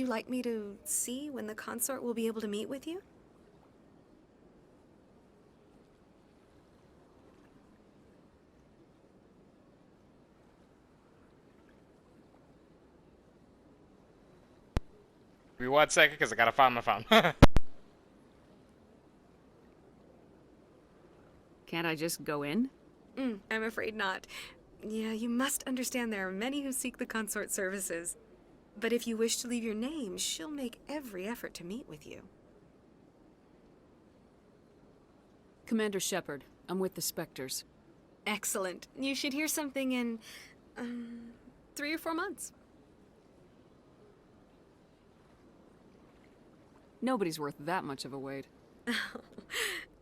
like me to see when the consort will be able to meet with you? Give me 1 second, because I gotta find my phone. Can't I just go in? I'm afraid not. Yeah, you must understand there are many who seek the consort services. But if you wish to leave your name, she'll make every effort to meet with you. Commander Shepard, I'm with the Spectres. Excellent. You should hear something in, 3 or 4 months. Nobody's worth that much of a wait.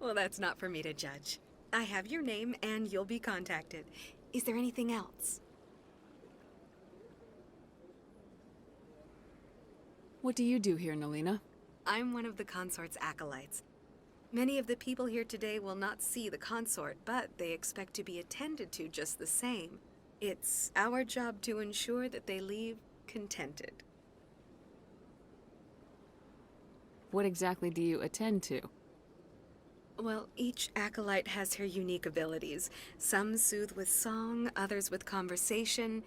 Well, that's not for me to judge. I have your name and you'll be contacted. Is there anything else? What do you do here, Nalina? I'm one of the consort's acolytes. Many of the people here today will not see the consort, but they expect to be attended to just the same. It's our job to ensure that they leave contented. What exactly do you attend to? Well, each acolyte has her unique abilities. Some soothe with song, others with conversation.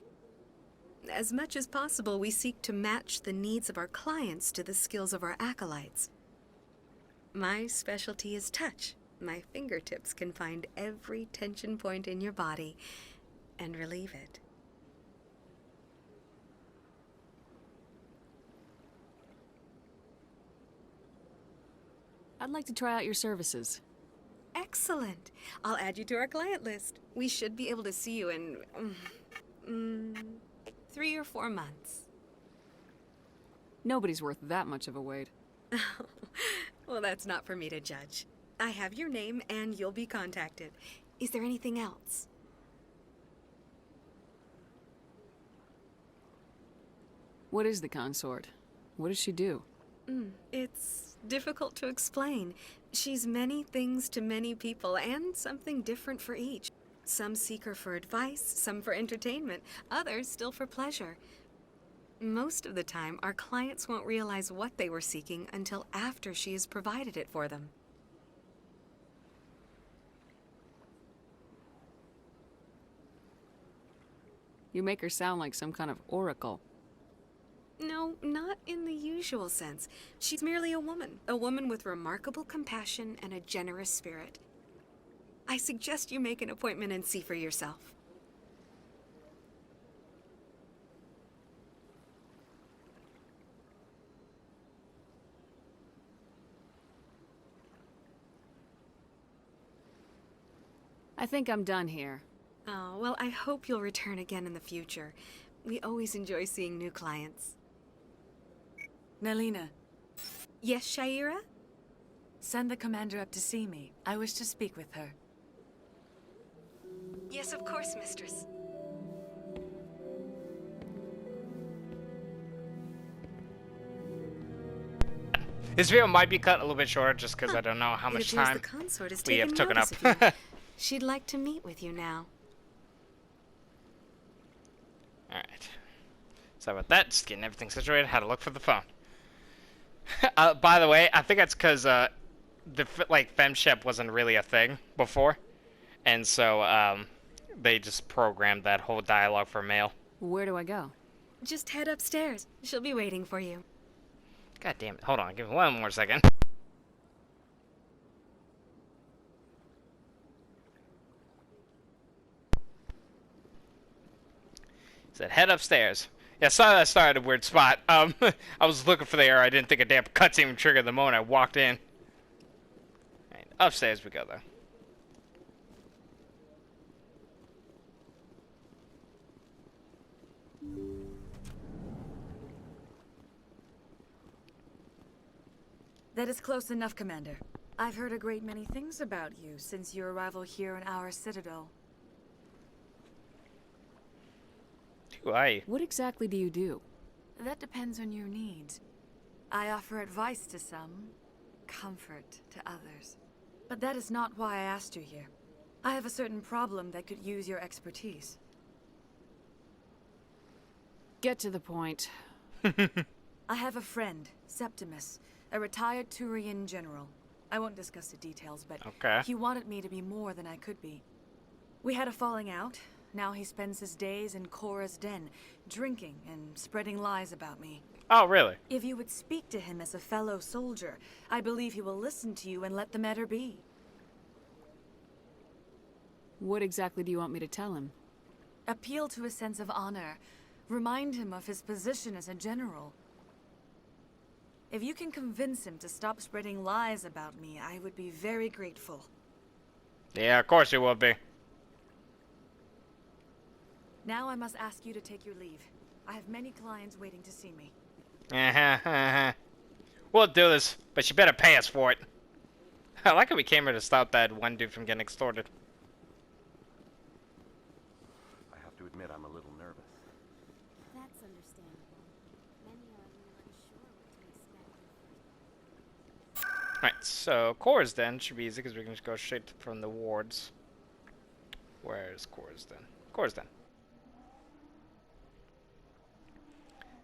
As much as possible, we seek to match the needs of our clients to the skills of our acolytes. My specialty is touch. My fingertips can find every tension point in your body and relieve it. I'd like to try out your services. Excellent. I'll add you to our client list. We should be able to see you in 3 or 4 months. Nobody's worth that much of a wait. Well, that's not for me to judge. I have your name and you'll be contacted. Is there anything else? What is the consort? What does she do? It's difficult to explain. She's many things to many people and something different for each. Some seek her for advice, some for entertainment, others still for pleasure. Most of the time, our clients won't realize what they were seeking until after she has provided it for them. You make her sound like some kind of oracle. No, not in the usual sense. She's merely a woman with remarkable compassion and a generous spirit. I suggest you make an appointment and see for yourself. I think I'm done here. Oh, well, I hope you'll return again in the future. We always enjoy seeing new clients. Nalina, Yes, Shaira? send the commander up to see me. I wish to speak with her. Yes, of course, mistress. This video might be cut a little bit shorter, just because I don't know how It much appears time the consort has we have taken taken up. notice of you. She'd like to meet with you now. Alright. Sorry about that, just getting everything situated. Had to look for the phone. By the way, I think that's because the FemShep wasn't really a thing before, and so they just programmed that whole dialogue for male. Where do I go? Just head upstairs. She'll be waiting for you. God damn it! Hold on, give me one more second. Said head upstairs. Yeah, sorry that started a weird spot. I was looking for the arrow. I didn't think a damn cutscene would trigger the moment I walked in. Right, upstairs we go, though. That is close enough, Commander. I've heard a great many things about you since your arrival here in our citadel. Who are you? What exactly do you do? That depends on your needs. I offer advice to some, comfort to others. But that is not why I asked you here. I have a certain problem that could use your expertise. Get to the point. I have a friend, Septimus, a retired Turian general. I won't discuss the details, but Okay. he wanted me to be more than I could be. We had a falling out. Now he spends his days in Korra's den, drinking and spreading lies about me. Oh, really? If you would speak to him as a fellow soldier, I believe he will listen to you and let the matter be. What exactly do you want me to tell him? Appeal to his sense of honor. Remind him of his position as a general. If you can convince him to stop spreading lies about me, I would be very grateful. Yeah, of course you will be. Now I must ask you to take your leave. I have many clients waiting to see me. We'll do this, but you better pay us for it. I like how we came here to stop that one dude from getting extorted. I have to admit I'm a little nervous. That's understandable. Many are a little unsure what to expect. Alright, so Korra's Den should be easy because we can just go straight from the wards. Where's Korra's Den? Korra's Den.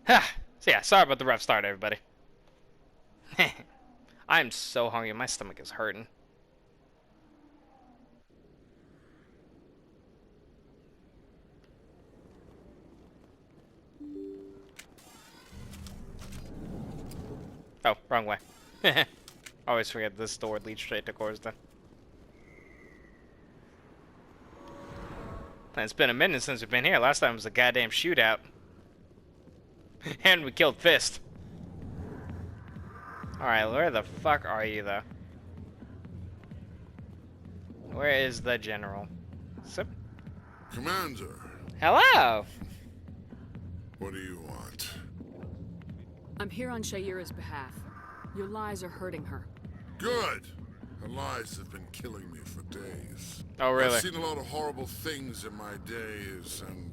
So yeah, sorry about the rough start, everybody. I'm so hungry, my stomach is hurting. Oh, wrong way. Always forget this door leads straight to Korra's Den. And it's been a minute since we've been here. Last time was a goddamn shootout. And we killed Fist. Alright, where the fuck are you, though? Where is the general? Sip. Commander, Hello! what do you want? I'm here on Shaira's behalf. Your lies are hurting her. Good! Her lies have been killing me for days. Oh, really? I've seen a lot of horrible things in my days, and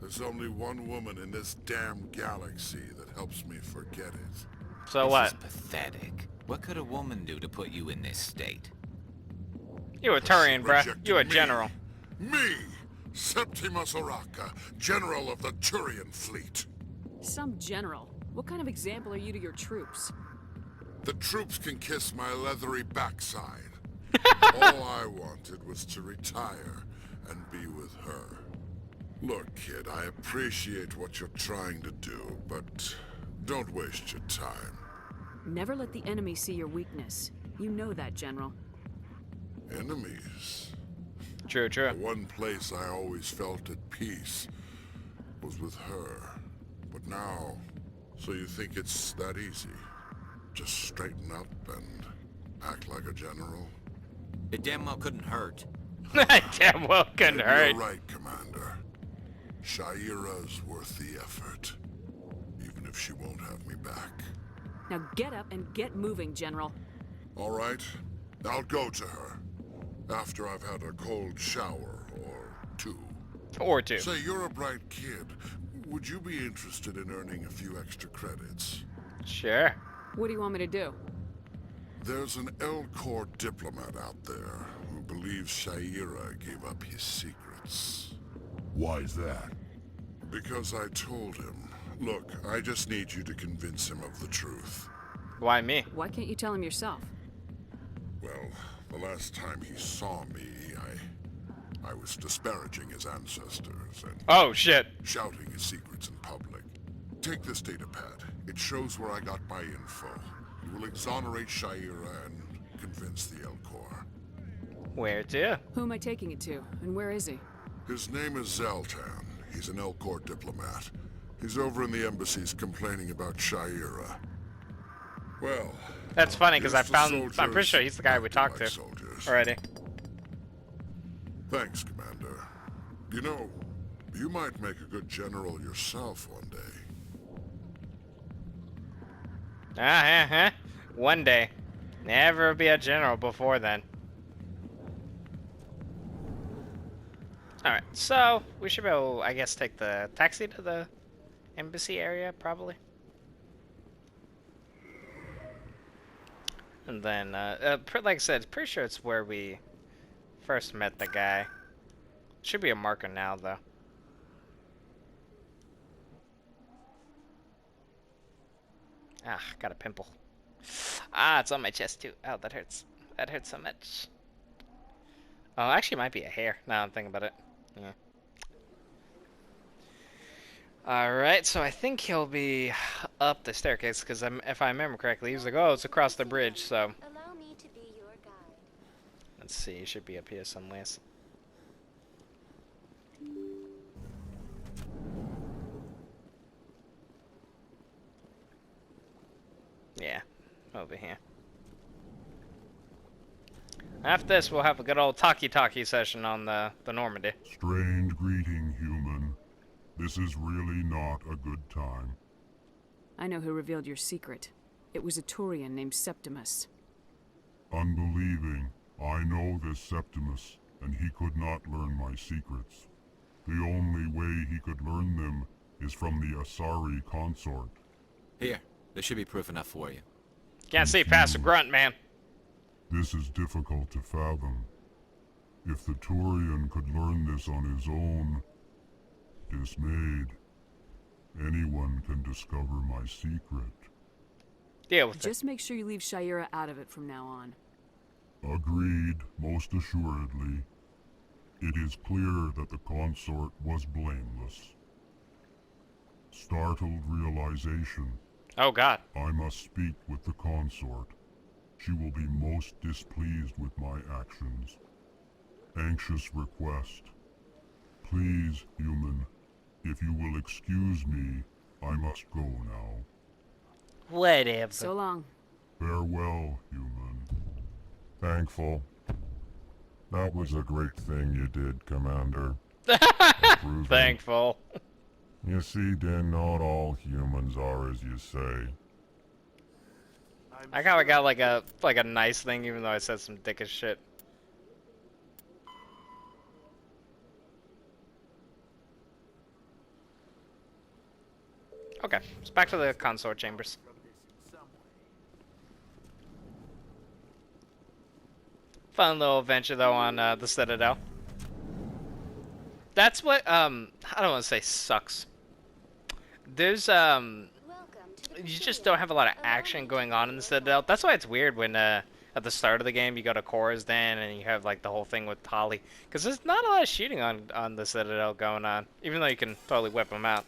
there's only one woman in this damn galaxy that helps me forget it. So This what? is pathetic. What could a woman do to put you in this state? You a Turian, bruh. Rejected You a me. general. Me! Septimus Oraka, General of the Turian Fleet. Some general. What kind of example are you to your troops? The troops can kiss my leathery backside. All I wanted was to retire and be with her. Look, kid, I appreciate what you're trying to do, but don't waste your time. Never let the enemy see your weakness. You know that, General. Enemies. True, true. The one place I always felt at peace was with her. But now, so you think it's that easy? Just straighten up and act like a general? It damn well couldn't hurt. Damn well couldn't Maybe hurt. You're right, Commander. Shaira's worth the effort, even if she won't have me back. Now get up and get moving, General. All right, I'll go to her after I've had a cold shower or two. Or two. Say, you're a bright kid. Would you be interested in earning a few extra credits? Sure. What do you want me to do? There's an Elcor diplomat out there who believes Shaira gave up his secrets. Why's that? Because I told him. Look, I just need you to convince him of the truth. Why me? Why can't you tell him yourself? Well, the last time he saw me, I was disparaging his ancestors and Oh, shit. shouting his secrets in public. Take this data pad. It shows where I got my info. It will exonerate Shaira and convince the Elcor. Where to? Who am I taking it to? And where is he? His name is Zaltan. He's an Elcor diplomat. He's over in the embassies complaining about Shaira. Well, That's funny because I here's the found. I'm pretty soldiers sure he's the guy we acting talked like to soldiers. already. Thanks, Commander. You know, you might make a good general yourself one day. One day. Never be a general before then. Alright, so we should go, I guess, take the taxi to the embassy area, probably. And then, like I said, pretty sure it's where we first met the guy. Should be a marker now, though. Ah, got a pimple. Ah, it's on my chest too. Oh, that hurts. That hurts so much. Oh, actually, it might be a hair. Now I'm thinking about it. Yeah. Alright, so I think he'll be up the staircase, because if I remember correctly, he was like, oh, it's across the bridge, so... Allow me to be your guide. Let's see, he should be up here somewhere. Yeah, over here. After this, we'll have a good old talkie-talkie session on the Normandy. Strange greeting, human. This is really not a good time. I know who revealed your secret. It was a Turian named Septimus. Unbelieving, I know this Septimus, and he could not learn my secrets. The only way he could learn them is from the Asari consort. Here, there should be proof enough for you. Can't see past a grunt, man. This is difficult to fathom. If the Turian could learn this on his own, dismayed, anyone can discover my secret. Deal with it. Just make sure you leave Shaira out of it from now on. Agreed, most assuredly. It is clear that the consort was blameless. Startled realization, Oh, God. I must speak with the consort. She will be most displeased with my actions. Anxious request. Please, human, if you will excuse me, I must go now. Whatever. So long. Farewell, human. Thankful. That was a great thing you did, Commander. Approving. Thankful. You see, Din, not all humans are as you say. I kinda got like a nice thing, even though I said some dickish shit. Okay, it's back to the consort chambers. Fun little adventure though on the Citadel. That's what I don't want to say sucks. There's Welcome to the you just don't have a lot of action going on in the Citadel. That's why it's weird when at the start of the game you go to Korra's Den and you have like the whole thing with Tali, because there's not a lot of shooting on the Citadel going on, even though you can totally whip them out.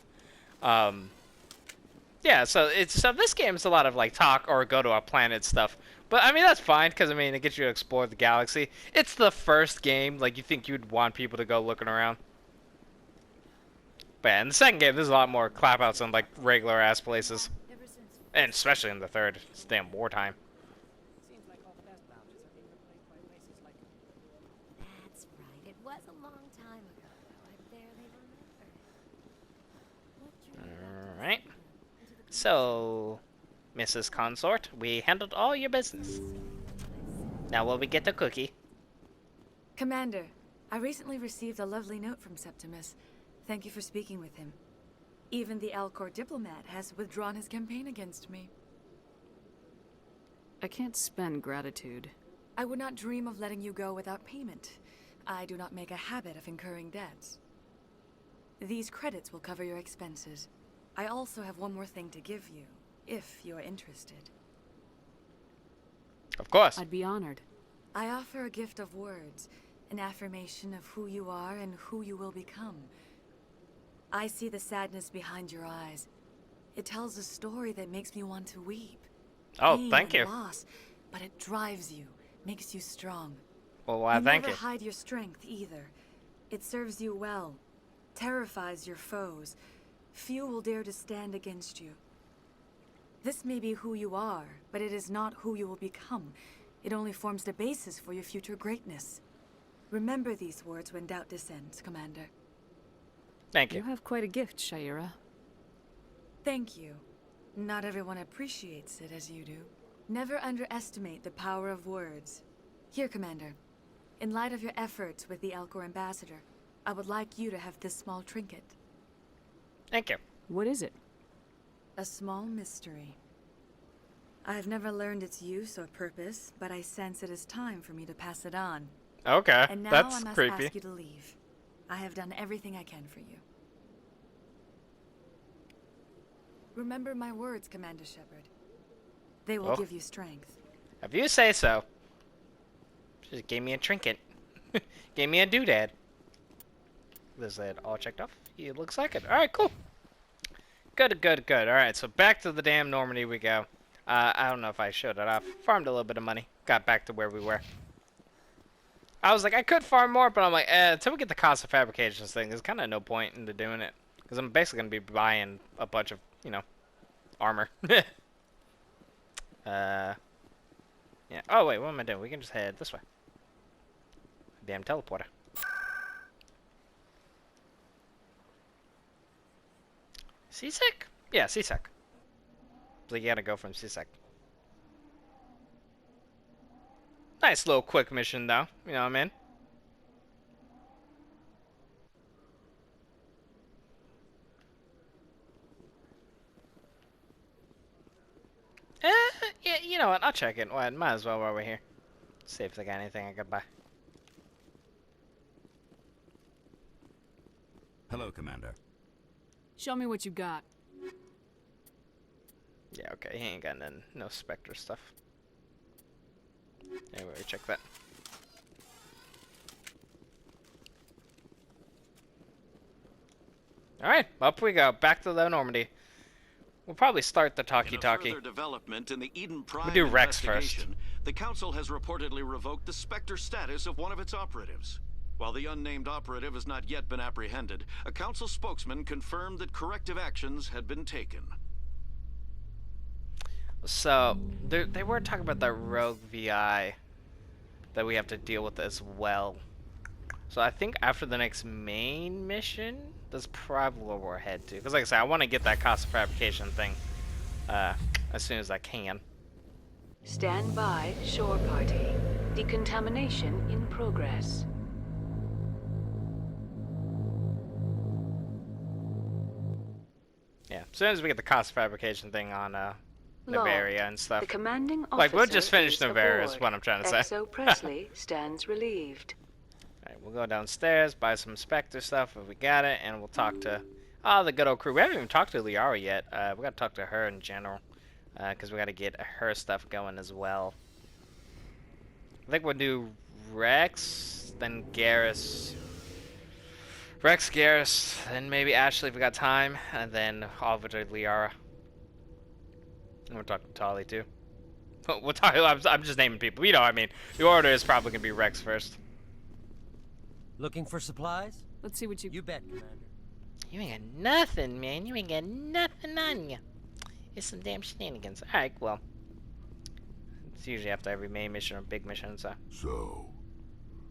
Yeah, so this game is a lot of like talk or go to a planet stuff. But I mean that's fine, because I mean it gets you to explore the galaxy. It's the first game, like you think you'd want people to go looking around. But yeah, in the second game, there's a lot more clapouts on like regular ass places, and especially in the third. It's damn wartime. That's right. It was a long time ago, though. I barely remember. What drew you back to All right. Into the So, Mrs. Consort, we handled all your business. Now will we get the cookie? Commander, I recently received a lovely note from Septimus. Thank you for speaking with him. Even the Alcor diplomat has withdrawn his campaign against me. I can't spend gratitude. I would not dream of letting you go without payment. I do not make a habit of incurring debts. These credits will cover your expenses. I also have one more thing to give you, if you are interested. Of course. I'd be honored. I offer a gift of words, an affirmation of who you are and who you will become. I see the sadness behind your eyes. It tells a story that makes me want to weep. Oh, Pain thank and you. Loss, but it drives you, makes you strong. Well, why, You thank never you. hide your strength either. It serves you well, terrifies your foes. Few will dare to stand against you. This may be who you are, but it is not who you will become. It only forms the basis for your future greatness. Remember these words when doubt descends, Commander. Thank You you. have quite a gift, Shaira. Thank you. Not everyone appreciates it as you do. Never underestimate the power of words. Here, Commander. In light of your efforts with the Alcor ambassador, I would like you to have this small trinket. Thank you. What is it? A small mystery. I have never learned its use or purpose, but I sense it is time for me to pass it on. Okay, And now that's I must creepy. ask you to leave. I have done everything I can for you. Remember my words, Commander Shepard. They will Oh. give you strength. If you say so. Just gave me a trinket. Gave me a doodad. Is that all checked off? It looks like it. Alright, cool. Good, good, good. Alright, so back to the damn Normandy we go. I don't know if I showed it off. Farmed a little bit of money. Got back to where we were. I was like, I could farm more, but I'm like, until we get the cost of fabrications thing, there's kind of no point into doing it. Because I'm basically going to be buying a bunch of, you know, armor. Yeah. Oh, wait, what am I doing? We can just head this way. Damn teleporter. Seasick? Yeah, Seasick. So you gotta go from Seasick. Nice little quick mission, though. You know what I mean? Yeah, you know what? I'll check it. Well, might as well while we're here. See if they got anything I could buy. Hello, Commander. Show me what you got. Yeah, okay. He ain't got none, no Spectre stuff. Anyway, check that. Alright, up we go. Back to the Normandy. We'll probably start the talkie-talkie. Further development in the Eden Prime We'll do Rex investigation, the Council has reportedly revoked the Spectre status of one of its operatives. While the unnamed operative has not yet been apprehended, a Council spokesman confirmed that corrective actions had been taken. So, they were talking about that rogue VI that we have to deal with as well. So I think after the next main mission, that's probably where we're headed to. Because like I said, I want to get that cost of fabrication thing as soon as I can. Stand by, shore party. Decontamination in progress. Yeah, as soon as we get the cost of fabrication thing on Novaria and stuff. The commanding officer Like, we'll just finish is Novaria is aboard. what I'm trying to say. XO Presley stands relieved. Alright, we'll go downstairs, buy some Spectre stuff if we got it, and we'll talk to the good old crew. We haven't even talked to Liara yet. We gotta talk to her in general, because we gotta get her stuff going as well. I think we'll do Rex, then Garrus. Rex, Garrus, then maybe Ashley if we got time, and then over to Liara. And we'll talk to Tali too. We'll talk. I'm just naming people. You know, I mean, the order is probably gonna be Rex first. Looking for supplies? Let's see what you... You bet, Commander. You ain't got nothing, man. You ain't got nothing on you. It's some damn shenanigans. Alright, well. It's usually after every main mission or big mission, so. So,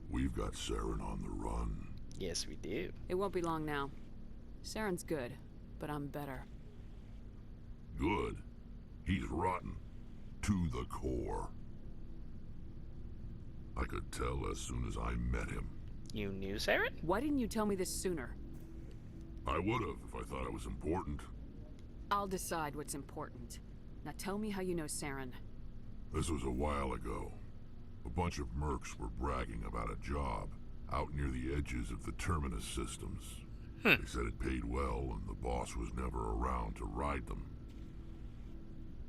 we've got Saren on the run. Yes, we do. It won't be long now. Saren's good, but I'm better. Good. He's rotten. To the core. I could tell as soon as I met him. You knew Saren? Why didn't you tell me this sooner? I would have if I thought it was important. I'll decide what's important. Now tell me how you know Saren. This was a while ago. A bunch of mercs were bragging about a job out near the edges of the Terminus systems. They said it paid well and the boss was never around to ride them.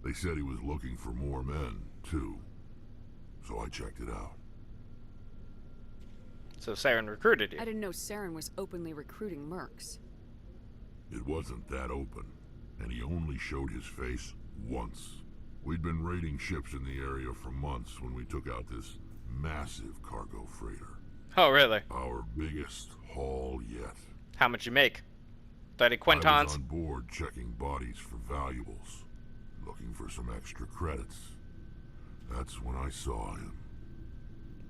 They said he was looking for more men, too. So I checked it out. So Saren recruited you. I didn't know Saren was openly recruiting mercs. It wasn't that open, and he only showed his face once. We'd been raiding ships in the area for months when we took out this massive cargo freighter. Oh, really? Our biggest haul yet. How much you make? 30 I quintons? was on board checking bodies for valuables, looking for some extra credits. That's when I saw him.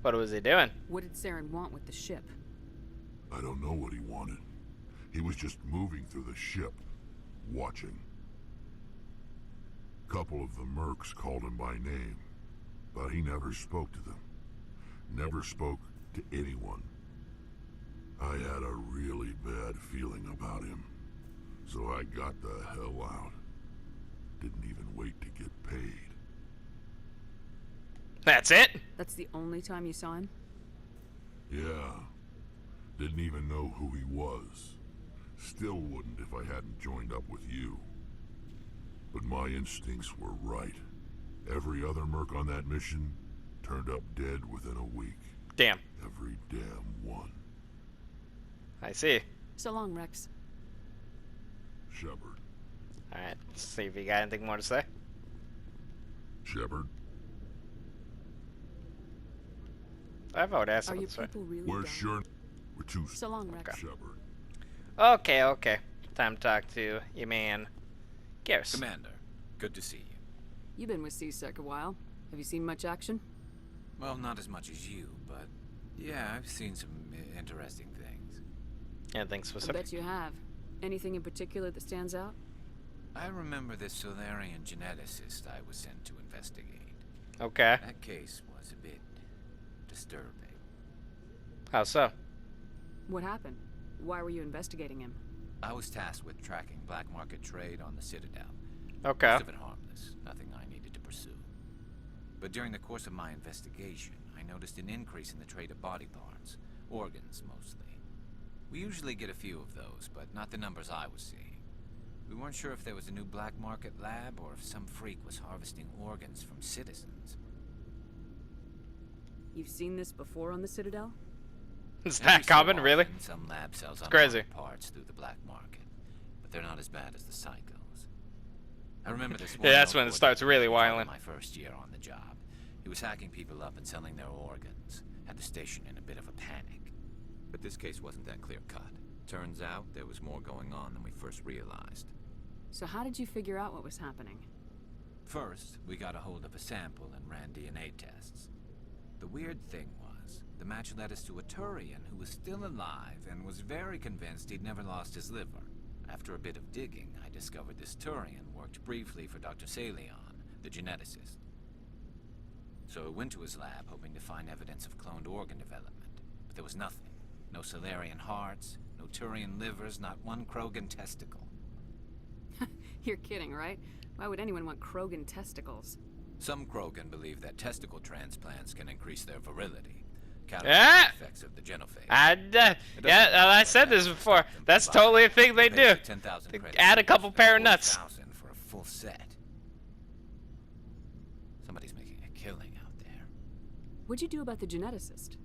What was he doing? What did Saren want with the ship? I don't know what he wanted. He was just moving through the ship, watching. Couple of the mercs called him by name, but he never spoke to them. Never spoke to anyone. I had a really bad feeling about him, so I got the hell out. Didn't even wait to get paid. That's it? That's the only time you saw him? Yeah. Didn't even know who he was. Still wouldn't if I hadn't joined up with you. But my instincts were right. Every other merc on that mission turned up dead within a week. Damn. Every damn one. I see. So long, Rex. Shepard. Alright, let's see if you got anything more to say. Shepard. I've already asked Are about your this, right? people really Where's dying? Shern? We're too So long, Rex. Shepard. Okay, okay. Time to talk to your man, Garrus. Commander, good to see you. You've been with C-Sec a while. Have you seen much action? Well, not as much as you, but yeah, I've seen some interesting things. Anything I specific? bet you have. Anything in particular that stands out? I remember this Solarian geneticist I was sent to investigate. Okay. That case was a bit disturbing. How so? What happened? Why were you investigating him? I was tasked with tracking black market trade on the Citadel. Okay. Most of it harmless, nothing I needed to pursue. But during the course of my investigation, I noticed an increase in the trade of body parts, organs mostly. We usually get a few of those, but not the numbers I was seeing. We weren't sure if there was a new black market lab or if some freak was harvesting organs from citizens. You've seen this before on the Citadel? Is Every that so common, often, really? Some lab sells crazy. unwanted parts through the black market, but they're not as bad as the psychos. I remember this one. Yeah, that's when it L4 starts really deputy wildin'. My first year on the job, he was hacking people up and selling their organs. Had the station in a bit of a panic. But this case wasn't that clear cut. Turns out there was more going on than we first realized. So how did you figure out what was happening? First, we got a hold of a sample and ran DNA tests. The weird thing was, the match led us to a Turian who was still alive and was very convinced he'd never lost his liver. After a bit of digging, I discovered this Turian worked briefly for Dr. Salion, the geneticist. So I went to his lab hoping to find evidence of cloned organ development, but there was nothing. No Solarian hearts, no Turian livers, not one Krogan testicle. You're kidding, right? Why would anyone want Krogan testicles? Some Krogan believe that testicle transplants can increase their virility. Yeah. The effects of the genophage. I said this before. That's totally a thing they do. 10,000 They credits add a each, couple pair of nuts. 4,000 for a full set. Somebody's making a killing out there. What'd you do about the geneticist?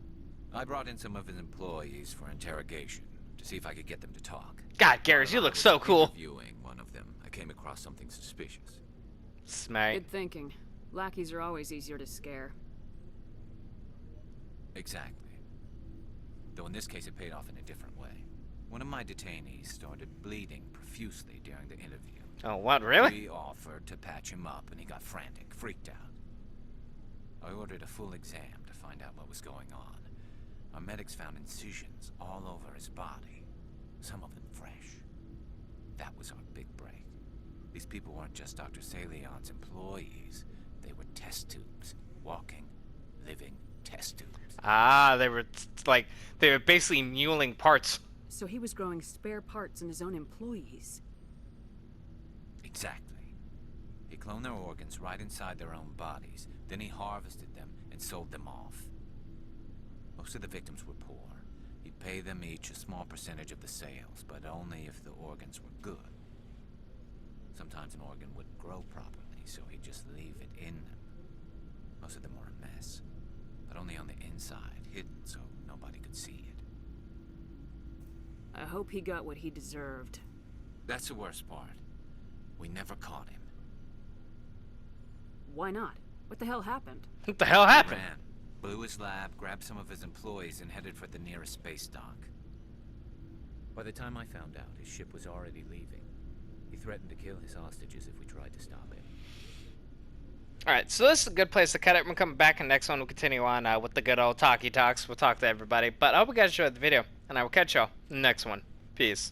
I brought in some of his employees for interrogation to see if I could get them to talk. God, Garrus, you While I look was so cool. interviewing one of them, I came across something suspicious. Smart. Good thinking. Lackeys are always easier to scare. Exactly. Though in this case it paid off in a different way. One of my detainees started bleeding profusely during the interview. Oh, what, really? We offered to patch him up and he got frantic, freaked out. I ordered a full exam to find out what was going on. Our medics found incisions all over his body, some of them fresh. That was our big break. These people weren't just Dr. Salion's employees. They were test tubes. Walking, living test tubes. Ah, they were basically muling parts. So he was growing spare parts in his own employees. Exactly. He cloned their organs right inside their own bodies. Then he harvested them and sold them off. Most of the victims were poor. He'd pay them each a small percentage of the sales, but only if the organs were good. Sometimes an organ wouldn't grow properly, so he'd just leave it in them. Most of them were a mess, but only on the inside, hidden so nobody could see it. I hope he got what he deserved. That's the worst part. We never caught him. Why not? What the hell happened? What the hell happened? Ran, blew his lab, grabbed some of his employees, and headed for the nearest space dock. By the time I found out, his ship was already leaving. He threatened to kill his hostages if we tried to stop him. Alright, so this is a good place to cut it. We're coming back, and next one we'll continue on with the good old talkie talks. We'll talk to everybody. But I hope you guys enjoyed the video, and I will catch y'all in the next one. Peace.